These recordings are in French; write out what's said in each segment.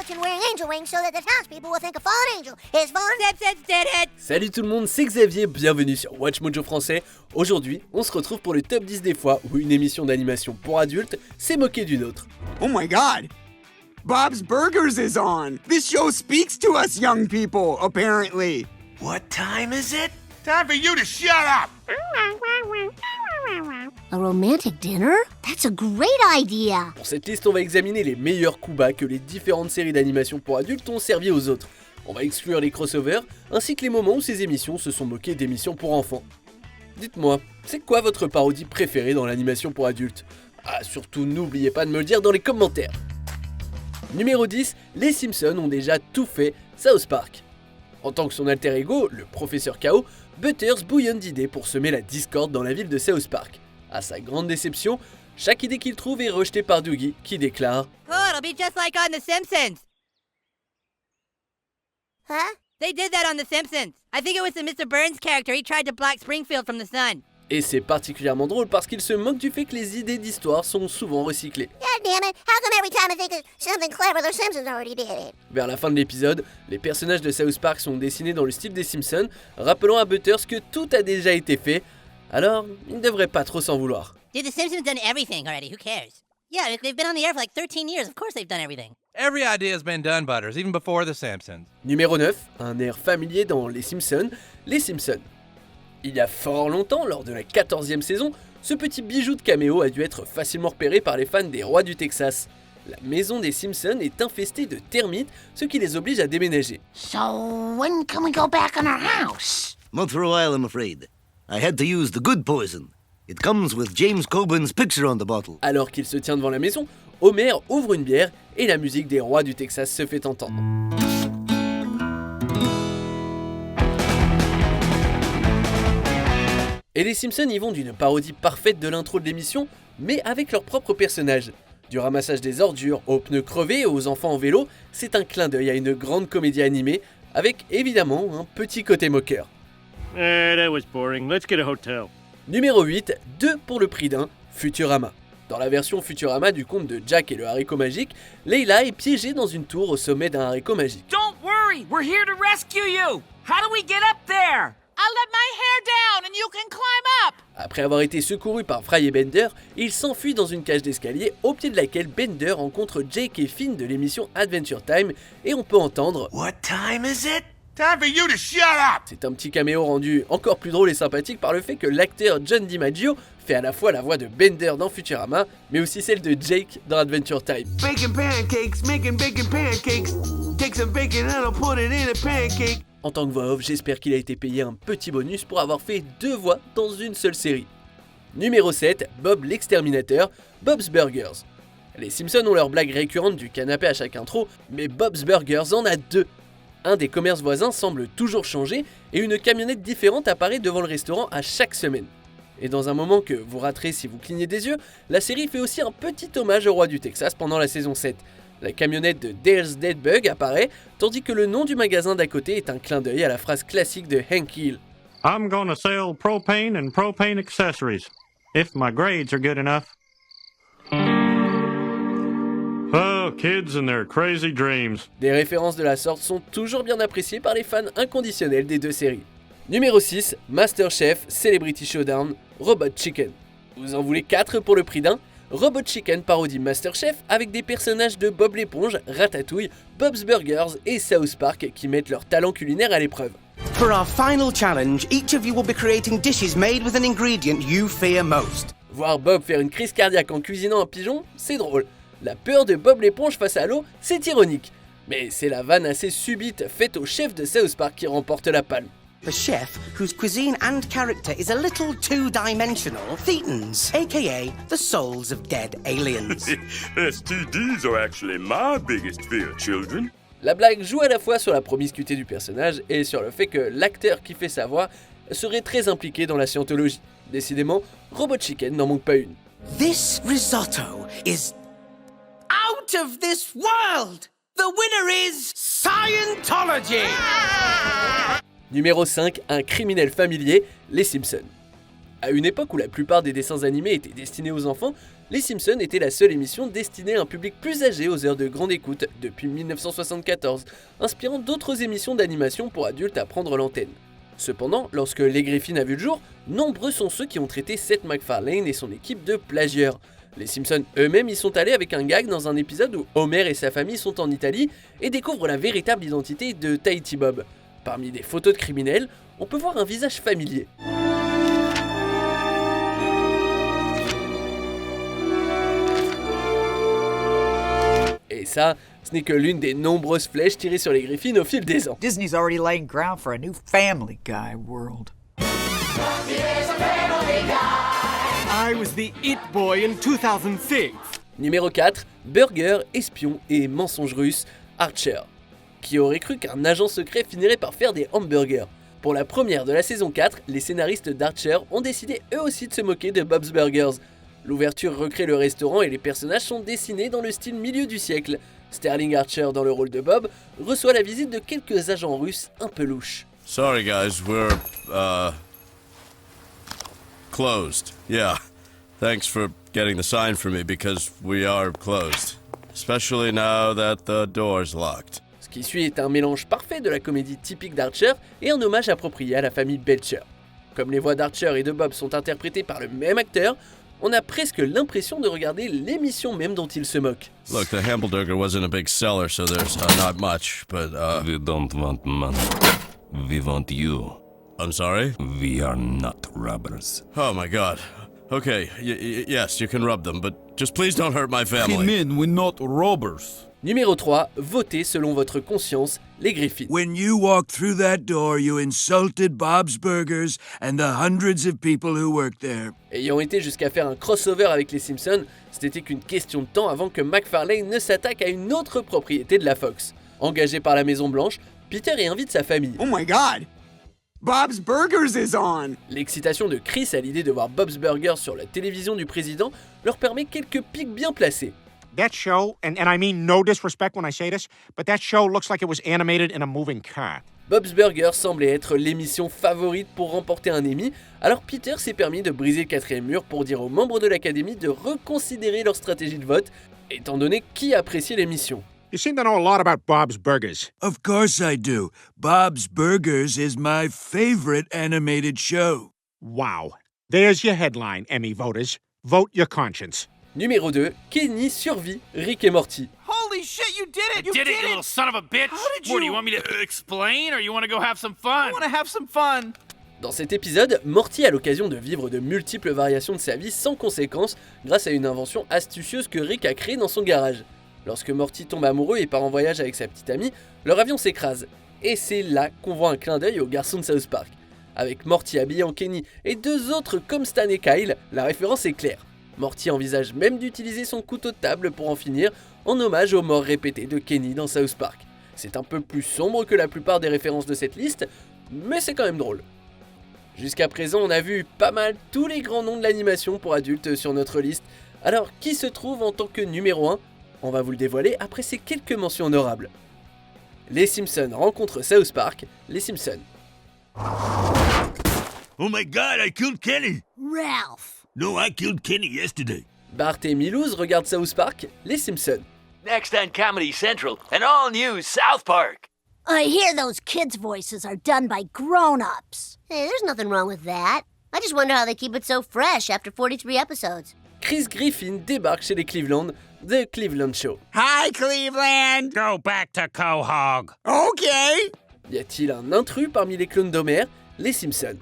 skeleton wearing angel wings so that the townspeople will think a fallen angel is fallen. Simpsons did it! Salut tout le monde, c'est Xavier, bienvenue sur Watch Mojo Français. Aujourd'hui, on se retrouve pour le top 10 des fois où une émission d'animation pour adultes s'est moquée d'une autre. Oh my god! Bob's Burgers is on! This show speaks to us young people, apparently! What time is it? Time for you to shut up! A romantic dinner? That's a great idea. Pour cette liste, on va examiner les meilleurs coups bas que les différentes séries d'animation pour adultes ont servi aux autres. On va exclure les crossovers, ainsi que les moments où ces émissions se sont moquées d'émissions pour enfants. Dites-moi, c'est quoi votre parodie préférée dans l'animation pour adultes? Ah, surtout n'oubliez pas de me le dire dans les commentaires. Numéro 10, les Simpsons ont déjà tout fait, South Park. En tant que son alter ego, le professeur Chaos, Butters bouillonne d'idées pour semer la discorde dans la ville de South Park. À sa grande déception, chaque idée qu'il trouve est rejetée par Dougie, qui déclare Oh, it'll be just like on The Simpsons. Huh? They did that on The Simpsons. I think it was the Mr. Burns character. He tried to block Springfield from the sun. Et c'est particulièrement drôle parce qu'il se moque du fait que les idées d'histoire sont souvent recyclées. God damn it, how come every time I think of something clever, the Simpsons already did it? Vers la fin de l'épisode, les personnages de South Park sont dessinés dans le style des Simpsons, rappelant à Butters que tout a déjà été fait, alors il ne devrait pas trop s'en vouloir. Dude, The Simpsons done everything already. Who cares? Yeah, they've been on the air for like 13 years. Of course they've done everything. Every idea has been done, Butters, even before The Simpsons. Numéro 9, un air familier dans Les Simpsons. Il y a fort longtemps, lors de la 14e saison, ce petit bijou de caméo a dû être facilement repéré par les fans des Rois du Texas. La maison des Simpsons est infestée de termites, ce qui les oblige à déménager. So, when can we go back on our house? Not for a while, I'm afraid. I had to use the good poison. It comes with James Coburn's picture on the bottle. Alors qu'il se tient devant la maison, Homer ouvre une bière et la musique des Rois du Texas se fait entendre. Et les Simpsons y vont d'une parodie parfaite de l'intro de l'émission, mais avec leurs propres personnages. Du ramassage des ordures aux pneus crevés et aux enfants en vélo, c'est un clin d'œil à une grande comédie animée, avec évidemment un petit côté moqueur. That was boring. Let's get a hotel. Numéro 8, 2 pour le prix d'un, Futurama. Dans la version Futurama du conte de Jack et le haricot magique, Leila est piégée dans une tour au sommet d'un haricot magique. Don't worry, we're here to rescue you. How do we get up there? I'll let my hair down and you can climb up. Après avoir été secouru par Fry et Bender, il s'enfuit dans une cage d'escalier au pied de laquelle Bender rencontre Jake et Finn de l'émission Adventure Time et on peut entendre What time is it? Time for you to shut up! C'est un petit caméo rendu encore plus drôle et sympathique par le fait que l'acteur John DiMaggio fait à la fois la voix de Bender dans Futurama, mais aussi celle de Jake dans Adventure Time. Baking pancakes, making bacon pancakes. Take some bacon and I'll put it in a pancake. En tant que voix off, j'espère qu'il a été payé un petit bonus pour avoir fait 2 voix dans une seule série. Numéro 7, Bob l'exterminateur, Bob's Burgers. Les Simpsons ont leur blague récurrente du canapé à chaque intro, mais Bob's Burgers en a 2. Un des commerces voisins semble toujours changer et une camionnette différente apparaît devant le restaurant à chaque semaine. Et dans un moment que vous raterez si vous clignez des yeux, la série fait aussi un petit hommage au roi du Texas pendant la saison 7. La camionnette de Dale's Dead Bug apparaît, tandis que le nom du magasin d'à côté est un clin d'œil à la phrase classique de Hank Hill. I'm gonna sell propane and propane accessories, if my grades are good enough. Oh, kids and their crazy dreams. Des références de la sorte sont toujours bien appréciées par les fans inconditionnels des deux séries. Numéro 6, MasterChef, Celebrity Showdown, Robot Chicken. Vous en voulez 4 pour le prix d'un? Robot Chicken parodie MasterChef avec des personnages de Bob l'éponge, Ratatouille, Bob's Burgers et South Park qui mettent leur talent culinaire à l'épreuve. For our final challenge, each of you will be creating dishes made with an ingredient you fear most. Voir Bob faire une crise cardiaque en cuisinant un pigeon, c'est drôle. La peur de Bob l'éponge face à l'eau, c'est ironique. Mais c'est la vanne assez subite faite au chef de South Park qui remporte la palme. The chef, whose cuisine and character is a little two-dimensional, Thetans, aka the souls of dead aliens. STDs are actually my biggest fear, children. La blague joue à la fois sur la promiscuité du personnage et sur le fait que l'acteur qui fait sa voix serait très impliqué dans la scientologie. Décidément, Robot Chicken n'en manque pas une. This risotto is out of this world! The winner is Scientology! Numéro 5, un criminel familier, les Simpsons. À une époque où la plupart des dessins animés étaient destinés aux enfants, Les Simpsons était la seule émission destinée à un public plus âgé aux heures de grande écoute depuis 1974, inspirant d'autres émissions d'animation pour adultes à prendre l'antenne. Cependant, lorsque Les Griffins a vu le jour, nombreux sont ceux qui ont traité Seth MacFarlane et son équipe de plagieurs. Les Simpsons eux-mêmes y sont allés avec un gag dans un épisode où Homer et sa famille sont en Italie et découvrent la véritable identité de Tahiti Bob. Parmi des photos de criminels, on peut voir un visage familier. Et ça, ce n'est que l'une des nombreuses flèches tirées sur les Griffins au fil des ans. Disney's already laying ground for a new Family Guy world. I was the It Boy in 2006. Numéro 4, Burger, espion et mensonge russe, Archer. Qui aurait cru qu'un agent secret finirait par faire des hamburgers? Pour la première de la saison 4, les scénaristes d'Archer ont décidé eux aussi de se moquer de Bob's Burgers. L'ouverture recrée le restaurant et les personnages sont dessinés dans le style milieu du siècle. Sterling Archer, dans le rôle de Bob, reçoit la visite de quelques agents russes un peu louches. Sorry guys, we're, closed. Yeah. Thanks for getting the sign for me because we are closed. Especially now that the door's locked. Ce qui suit est un mélange parfait de la comédie typique d'Archer et un hommage approprié à la famille Belcher. Comme les voix d'Archer et de Bob sont interprétées par le même acteur, on a presque l'impression de regarder l'émission même dont il se moque. Look, the hamburger wasn't a big seller, so there's not much, but We don't want money. We want you. I'm sorry? We are not robbers. Oh my god. Okay, yes, you can rub them, but just please don't hurt my family. We're not robbers. Numéro 3, votez selon votre conscience, les Griffins. When you walked through that door, you insulted Bob's Burgers and the hundreds of people who work there. Ayant été jusqu'à faire un crossover avec les Simpsons, c'était qu'une question de temps avant que MacFarlane ne s'attaque à une autre propriété de la Fox. Engagé par la Maison Blanche, Peter y invite sa famille. Oh my god! Bob's Burgers is on! L'excitation de Chris à l'idée de voir Bob's Burgers sur la télévision du président leur permet quelques pics bien placés. That show, and I mean no disrespect when I say this, but that show looks like it was animated in a moving car. Bob's Burgers semblait être l'émission favorite pour remporter un Emmy, alors Peter s'est permis de briser le quatrième mur pour dire aux membres de l'Académie de reconsidérer leur stratégie de vote, étant donné qui appréciait l'émission. You seem to know a lot about Bob's Burgers. Of course I do. Bob's Burgers is my favorite animated show. Wow. There's your headline, Emmy voters. Vote your conscience. Numéro 2, Kenny survit Rick et Morty. Holy shit, you did it! You did it, you little son of a bitch! How did you? What, do you want me to explain, or you want to go have some fun? I want to have some fun! Dans cet épisode, Morty a l'occasion de vivre de multiples variations de sa vie sans conséquence grâce à une invention astucieuse que Rick a créée dans son garage. Lorsque Morty tombe amoureux et part en voyage avec sa petite amie, leur avion s'écrase. Et c'est là qu'on voit un clin d'œil aux garçons de South Park. Avec Morty habillé en Kenny et deux autres comme Stan et Kyle, la référence est claire. Morty envisage même d'utiliser son couteau de table pour en finir, en hommage aux morts répétées de Kenny dans South Park. C'est un peu plus sombre que la plupart des références de cette liste, mais c'est quand même drôle. Jusqu'à présent, on a vu pas mal tous les grands noms de l'animation pour adultes sur notre liste. Alors, qui se trouve en tant que numéro 1 ? On va vous le dévoiler après ces quelques mentions honorables. Les Simpsons rencontrent South Park, les Simpsons. Oh my god, I killed Kenny! Ralph! No, I killed Kenny yesterday. Bart et Milouz regardent South Park, les Simpsons. Next on Comedy Central, an all-new South Park. I hear those kids' voices are done by grown-ups. Hey, there's nothing wrong with that. I just wonder how they keep it so fresh after 43 episodes. Chris Griffin débarque chez les Cleveland, The Cleveland Show. Hi, Cleveland! Go back to Quahog. Okay! Y a-t-il un intrus parmi les clones d'Homer, les Simpsons?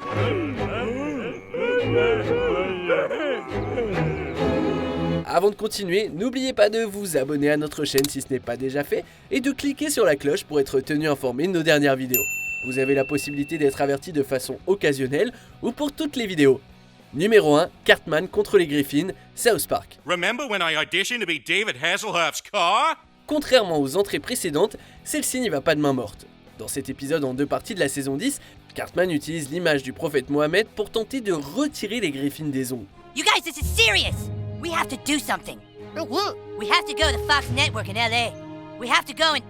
Avant de continuer, n'oubliez pas de vous abonner à notre chaîne si ce n'est pas déjà fait et de cliquer sur la cloche pour être tenu informé de nos dernières vidéos. Vous avez la possibilité d'être averti de façon occasionnelle ou pour toutes les vidéos. Numéro 1, Cartman contre les Griffins, South Park. Remember when I auditioned to be David Hasselhoff's car? Contrairement aux entrées précédentes, celle-ci n'y va pas de main morte. Dans cet épisode en deux parties de la saison 10, Cartman utilise l'image du prophète Mohammed pour tenter de retirer les Griffins des ongles. You guys, this is serious! We have to do something. We have to go to Fox Network in LA. We have to go and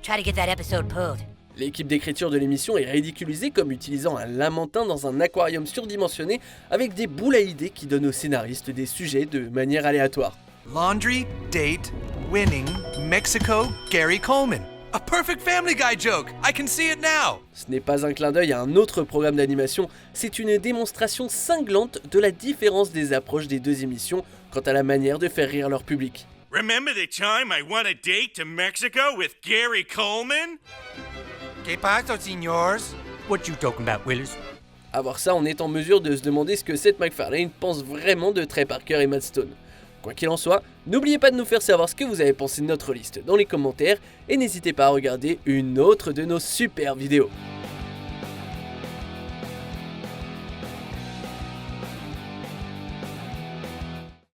try to get that episode pulled. L'équipe d'écriture de l'émission est ridiculisée comme utilisant un lamentin dans un aquarium surdimensionné avec des boules à idées qui donnent aux scénaristes des sujets de manière aléatoire. Laundry, date, winning, Mexico, Gary Coleman. A perfect Family Guy joke! I can see it now! Ce n'est pas un clin d'œil à un autre programme d'animation, c'est une démonstration cinglante de la différence des approches des deux émissions quant à la manière de faire rire leur public. Remember the time I won a date to Mexico with Gary Coleman? ¿Qué pasa, señores? What you talking about, Willis? À voir ça, on est en mesure de se demander ce que Seth MacFarlane pense vraiment de Trey Parker et Matt Stone. Quoi qu'il en soit, n'oubliez pas de nous faire savoir ce que vous avez pensé de notre liste dans les commentaires et n'hésitez pas à regarder une autre de nos super vidéos.